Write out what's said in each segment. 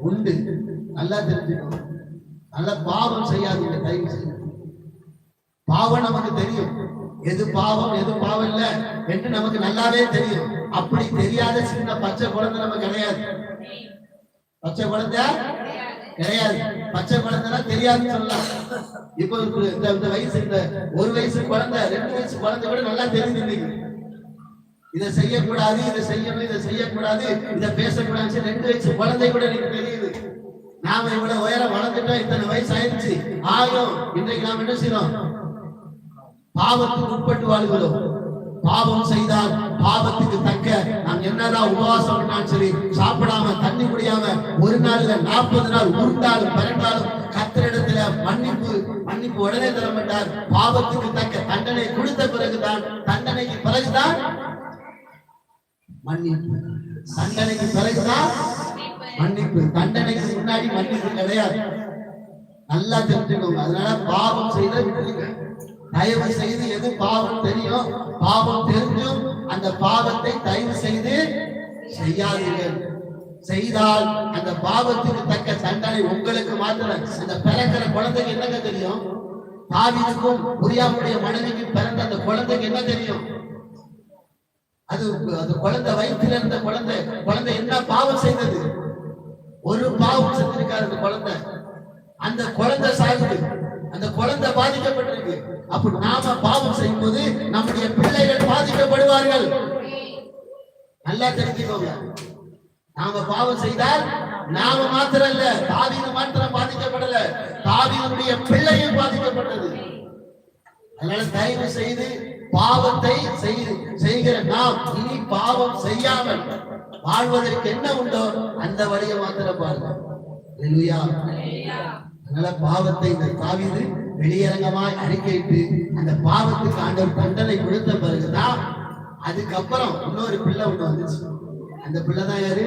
உண்டு. நல்லா தெரிஞ்சுக்கணும். நல்ல பாவம் செய்யாதீங்க, தயவு செய்து. பாவம் நமக்கு தெரியும், எது பாவம் எது பாவம் இல்ல என்று நமக்கு நல்லாவே தெரியும். அப்படி தெரியாத சின்ன பச்சை குழந்தை நம்ம கிடையாது. பச்சை குழந்தை கிடையாது. பச்சை குழந்தைனா தெரியாதுன்னு சொல்லலாம். இப்போ இந்த வயசு, இந்த 1 வயசு குழந்தை 2 வயசு குழந்தை கூட நல்லா தெரிஞ்சு, இதை செய்யக்கூடாது, இதை செய்யணும், இதை செய்யக்கூடாது, இதை பேசக்கூடாது 2 வயசு குழந்தை கூட எனக்கு தெரியுது. நாம இவ்வளவு உயரம் வளர்ந்துட்டோம், இத்தனை வயசு ஆயிடுச்சு ஆகும். இன்றைக்கு நாம் என்ன செய்யறோம்? பாவத்துக்கு உட்பட்டு வாழ்கிறோம். பாவம் செய்தால் பாவத்துக்கு தக்க நாம் என்னதான் உபவாசம் பண்ணாலும் சரி, சாப்பிடாம தண்ணி குடியாம 1 நாள் இல்ல 40 நாள் உருண்டாலும் பரண்டாலும் கர்த்தரிடத்துல மன்னிப்பு உடனே தர மாட்டார். பாவத்துக்கு தக்க தண்டனை கொடுத்த பிறகுதான், தண்டனைக்கு பிறகுதான் மன்னிப்பு. தண்டனைக்கு பிறகுதான் மன்னிப்பு. தண்டனைக்கு முன்னாடி மன்னிப்பு கிடையாது. நல்லா தெரிஞ்சுக்கோங்க. அதனால பாவம் செய்த விட்டுருங்க. தயவு செய்து எது பாவம் தெரியும், பாவம் தெரிஞ்சும் அந்த பாவத்தை தயவு செய்து செய்யாதீர்கள். செய்தால் அந்த பாவத்துக்கு தக்க தண்டனை உங்களுக்கு மாத்திரம். அந்த பிறக்கிற குழந்தைக்கு என்னங்க தெரியும்? தாவீதுக்கும் உரியாவுடைய மனைவிக்கு பிறந்த அந்த குழந்தைக்கு என்ன தெரியும்? அது குழந்தை வயிற்றில் இருந்த குழந்தை என்ன பாவம் செய்தது? ஒரு பாவம் செஞ்சிருக்காரு அந்த குழந்தை. அந்த குழந்தை சாகுது, அந்த குழந்தை பாதிக்கப்பட்டிருக்கு. அப்ப நாம பாவம் செய்யும் போது நம்முடைய பிள்ளைகள் பாதிக்கப்படுவார்கள். நல்லா தெரிஞ்சுக்கோங்க. நாம பாவம் செய்தால் நாம மாத்திரம் இல்ல, தாவீது மாத்திரம் பாதிக்கப்படல, தாவீதுடைய பிள்ளையும் பாதிக்கப்பட்டது. அதனால தயவு செய்து பாவத்தை செய்கிற நாம் இனி பாவம் செய்யாமல் வாழ்வதற்கு என்ன உண்டோ அந்த வழியை மாத்திரம் பாருங்க. அதனால பாவத்தை இந்த தாவீது வெளியரங்கமாய் அறிக்கையிட்டு அந்த பாவத்துக்கு ஆண்டவர் தண்டனை கொடுத்த பிறகுதான் அதுக்கப்புறம் இன்னொரு பிள்ளை ஒண்ணு வந்துச்சு. அந்த பிள்ளைதான் யாரு?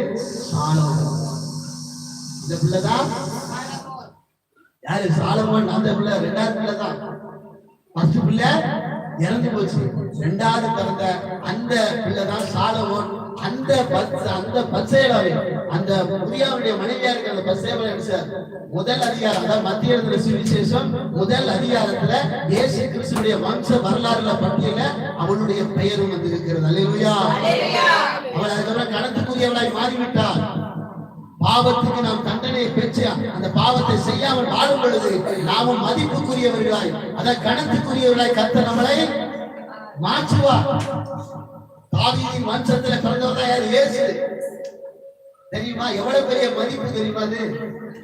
சாலமோன். இந்த பிள்ளைதான் யாரு? சாலமோன். அந்த பிள்ளை 2வது பிள்ளைதான். ஃபர்ஸ்ட் பிள்ளை இறந்து போச்சு, 2வது பிறந்த அந்த பிள்ளைதான் சாலமோன். அந்த பத்சேபாவை, அந்த உரியாவுடைய மனைவியா இருக்க அந்த பத்சேபாவை முதல் அதிகாரம், அதாவது மத்திய சுவிசேஷம் முதல் அதிகாரத்துல இயேசு கிறிஸ்துவுடைய வம்ச வரலாறுல பட்டியல அவளுடைய பெயரும் வந்து இருக்கிறது. அல்லேலூயா. அவள் அதுக்கப்புறம் கணத்துக்குரியவளாய் மாறிவிட்டாள். பாவத்துக்கு நாம் தண்டனையை பெற்று அந்த பாவத்தை செய்யாமல் வாழும் பொழுது நாமும் மதிப்புக்குரியவர்களாய், அதாவது கணத்துக்குரியவர்களாய் கர்த்தர் நம்மளை மாற்றுவார். தாவீதின் வம்சத்துல பிறந்தவர் யார்? இயேசு. தெரியுமா எவ்வளவு பெரிய மதிப்பு தெரியுமா?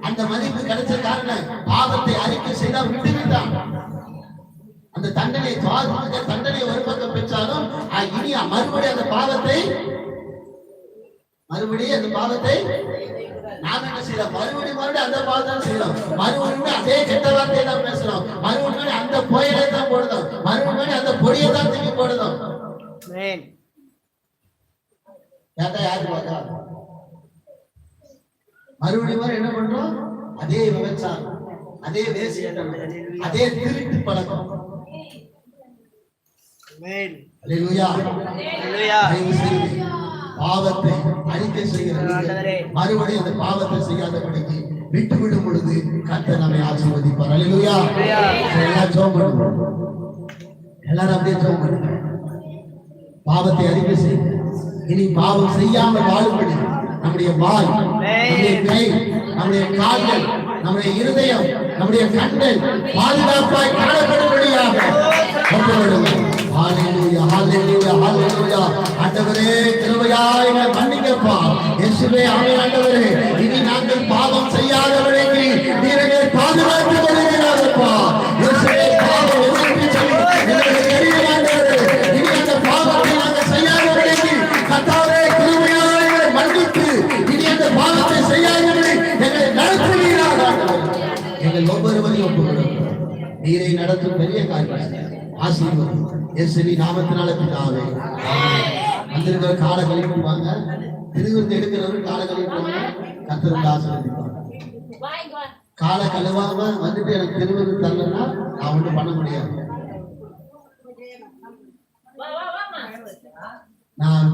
அந்த மதிப்பு கிடைச்ச காரணம் பாவத்தை அறிக்கை செய்தா விட்டுவிட்டான். அந்த தண்டனை ஒரு பக்கம் பெற்றாலும் இனி மறுபடியும் அந்த பாவத்தை நாம என்ன செய்யலாம்? மறுபடியும் அந்த பாவத்தை செய்யலாம். மறுபடியும் அதே கெட்ட வார்த்தையை தான் பேசலாம். மறுபடியும் அந்த புயலை தான் போடுதோம். மறுபடியும் அந்த பொடியை தான் தூக்கி போடுதோம். மறுபடியும் என்ன பண்றோம்? அதே விபச்சாரம், அதே வேசியம், அதே திருட்டு பழக்கம். பாவத்தை அறிக்கை செய்கிற மறுபடியும் அந்த பாவத்தை செய்யாதபடிக்கு விட்டுவிடும் பொழுது கர்த்தர் நம்மை ஆசீர்வதிப்பார். அல்லேலூயா. எல்லாரும் ஜெபம் பண்ணுவோம். எல்லாரும் அப்படியே ஜெபம் பண்ணுங்க. பாவத்தை அறிக்கை செய்யுங்க. இனி பாவம் செய்யாமல் வாழும்படி நம்முடைய வாய், நம்முடைய கை, நம்முடைய கால்கள், நம்முடைய இருதயம், நம்முடைய கண்கள் பாதுகாப்பாய் காணப்படும்படியாக கொண்டுவிடுங்கள். ஹல்லேலூயா, ஹல்லேலூயா, ஹல்லேலூயா. ஆண்டவரே கிருபையாய் எங்களை மன்னிங்கப்பா. இயேசுவே ஆமென். ஆண்டவரே இனி நாங்கள் பாவம் செய்யாதபடிக்கு நீர் எங்களை பாதுகாத்துக் கொள்கிறீரப்பா. இயேசுவே பாவம் எதற்கு சொல்லி எங்களுக்கு தெரியும் ஆண்டவரே. இனி அந்த பாவத்தை நாங்கள் செய்யாதபடிக்கு கர்த்தாவே கிருபையாய் எங்களை மன்னித்து இனி அந்த பாவத்தை செய்யாதபடி எங்களை நடத்துவீராக. எங்கள் ஒவ்வொருவரையும் ஒப்புக்கொடுக்கிறோம். நீரை நடத்தும் பெரிய காரியம் ஆசீர்வாதம் இயேசுவின் நாமத்தினால பிதாவே. வந்திருக்கிற கால கழிப்புவாங்க, திருவிருந்து எடுக்கிறவர்கள் கால கழிப்புவாங்க. கர்த்தருக்கு ஆசீர்வதிப்பாங்க. கால கழுவாம வந்துட்டு எனக்கு திருவிருந்து தரலன்னா நான் ஒன்றும் பண்ண முடியாது. நான்